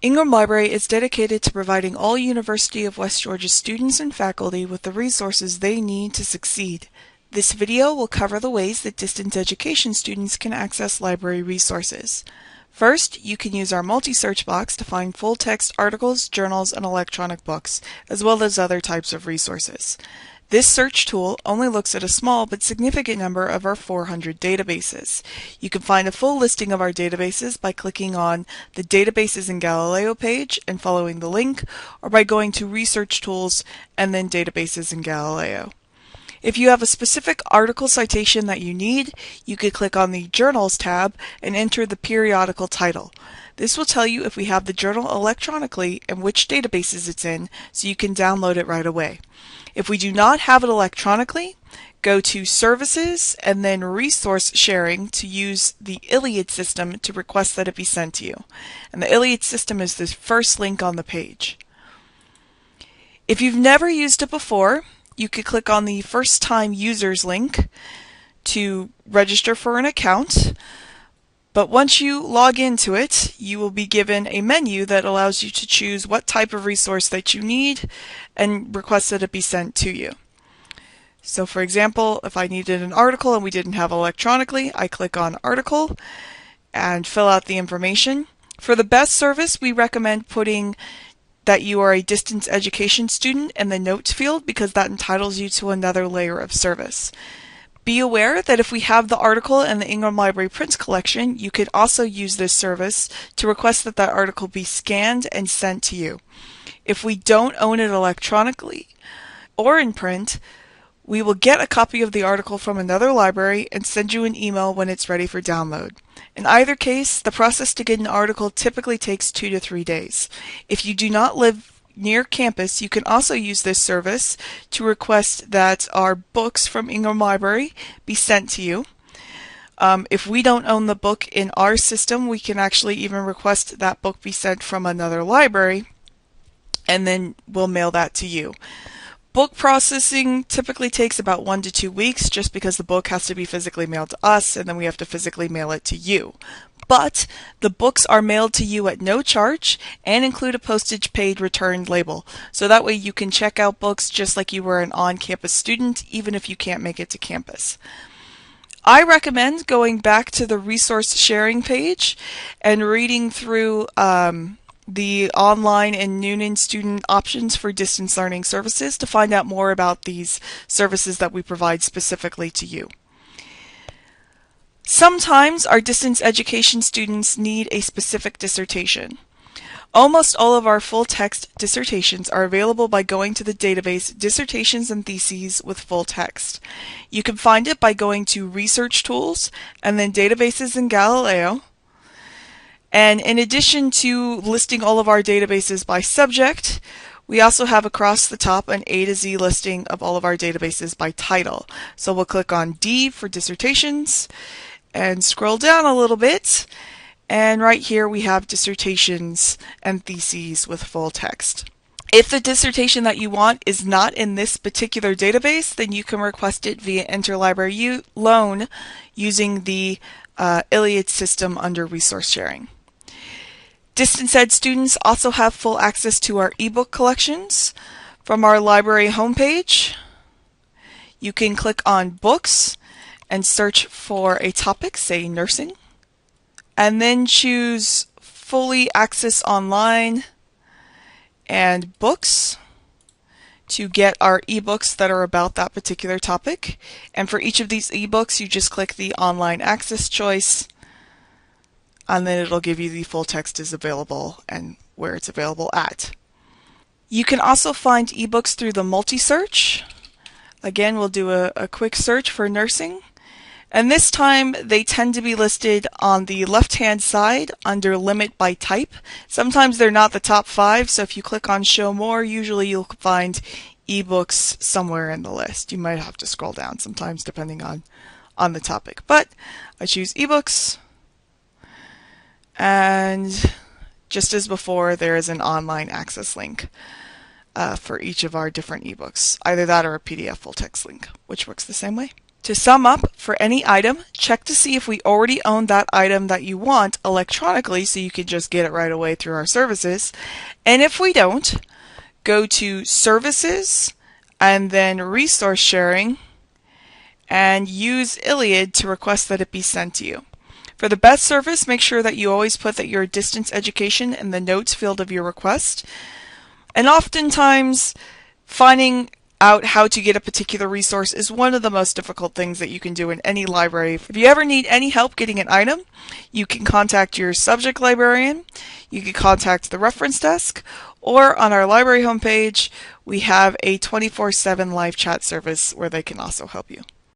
Ingram Library is dedicated to providing all University of West Georgia students and faculty with the resources they need to succeed. This video will cover the ways that distance education students can access library resources. First, you can use our multi-search box to find full-text articles, journals, and electronic books, as well as other types of resources. This search tool only looks at a small but significant number of our 400 databases. You can find a full listing of our databases by clicking on the Databases in Galileo page and following the link, or by going to Research Tools and then Databases in Galileo. If you have a specific article citation that you need, you could click on the Journals tab and enter the periodical title. This will tell you if we have the journal electronically and which databases it's in, so you can download it right away. If we do not have it electronically, go to Services and then Resource Sharing to use the Iliad system to request that it be sent to you. And the Iliad system is the first link on the page. If you've never used it before, you could click on the First Time Users link to register for an account. But once you log into it, you will be given a menu that allows you to choose what type of resource that you need and request that it be sent to you. So for example, if I needed an article and we didn't have it electronically, I click on Article and fill out the information. For the best service, we recommend putting that you are a distance education student in the notes field because that entitles you to another layer of service. Be aware that if we have the article in the Ingram Library Prints collection, you could also use this service to request that that article be scanned and sent to you. If we don't own it electronically or in print, we will get a copy of the article from another library and send you an email when it's ready for download. In either case, the process to get an article typically takes 2 to 3 days. If you do not live near campus, you can also use this service to request that our books from Ingram Library be sent to you. If we don't own the book in our system, we can actually even request that book be sent from another library, and then we'll mail that to you. Book processing typically takes about 1 to 2 weeks just because the book has to be physically mailed to us and then we have to physically mail it to you. But the books are mailed to you at no charge and include a postage paid returned label. So that way you can check out books just like you were an on-campus student, even if you can't make it to campus. I recommend going back to the resource sharing page and reading through the online and Noonan student options for distance learning services to find out more about these services that we provide specifically to you. Sometimes our distance education students need a specific dissertation. Almost all of our full-text dissertations are available by going to the database Dissertations and Theses with Full Text. You can find it by going to Research Tools and then Databases in Galileo. And in addition to listing all of our databases by subject, we also have across the top an A to Z listing of all of our databases by title. So we'll click on D for dissertations and scroll down a little bit. And right here we have dissertations and theses with full text. If the dissertation that you want is not in this particular database, then you can request it via interlibrary loan using the Iliad system under resource sharing. Distance Ed students also have full access to our ebook collections. From our library homepage, you can click on Books and search for a topic, say nursing, and then choose Fully Access Online and Books to get our ebooks that are about that particular topic. And for each of these ebooks, you just click the Online Access choice, and then it'll give you the full text is available and where it's available at. You can also find ebooks through the multi-search. Again, we'll do a quick search for nursing. And this time they tend to be listed on the left-hand side under Limit by Type. Sometimes they're not the top 5, so if you click on Show More, usually you'll find ebooks somewhere in the list. You might have to scroll down sometimes depending on the topic. But I choose ebooks. And just as before, there is an online access link for each of our different ebooks. Either that or a PDF full text link, which works the same way. To sum up, for any item, check to see if we already own that item that you want electronically so you can just get it right away through our services. And if we don't, go to Services and then Resource Sharing and use Iliad to request that it be sent to you. For the best service, make sure that you always put that you're distance education in the notes field of your request. And oftentimes, finding out how to get a particular resource is one of the most difficult things that you can do in any library. If you ever need any help getting an item, you can contact your subject librarian, you can contact the reference desk, or on our library homepage, we have a 24/7 live chat service where they can also help you.